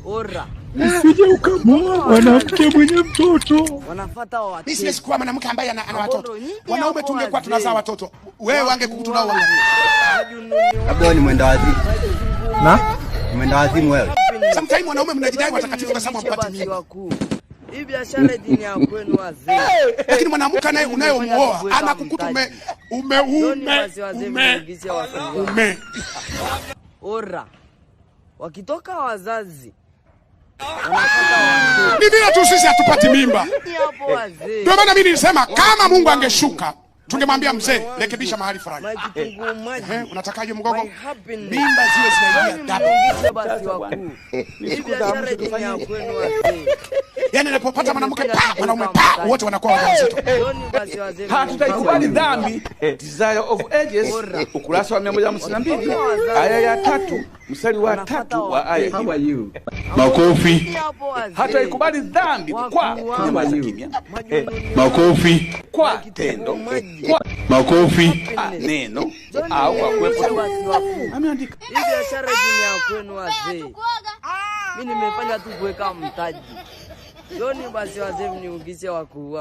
Ora. Usije ukamwoa mwanamke mwenye mtoto. Wanafuata watu. Mimi siwezi kuwa mwanamke ambaye ana watoto. Wanaume tungekuwa tunazaa watoto. Wewe wangekukuta nao wangapi? Labda ni mwenda wazimu. Na? Mwenda wazimu wewe. Sometimes wanaume mnajidai watakatifu kwa sababu mpati mimba. Hii biashara dini ya kwenu wazee. Lakini mwanamke naye unayomuoa anakukuta ume. Ora. Wakitoka wazazi. Ni vile tu sisi hatupati mimba. Ndio maana mimi nilisema kama Mungu angeshuka tungemwambia mzee rekebisha mahali fulani. Unatakaje mgogo? Mimba ziwe zinaingia damu. Yaani unapopata mwanamke mwanaume wote wanakuwa wajawazito. Hatutaikubali dhambi. Desire of Ages ukurasa wa 152 aya ya 3 mstari wa 3 wa aya. How are you? Makofi. Hataikubali dhambi kwa kimya. Makofi. Kwa tendo. Kwa Makofi. neno au kwa kuwepo. Ameandika. Hii biashara dini ya kwenu wazee. Mimi nimefanya tu kuweka mtaji. Joni basi wazee mniugishe wakuu.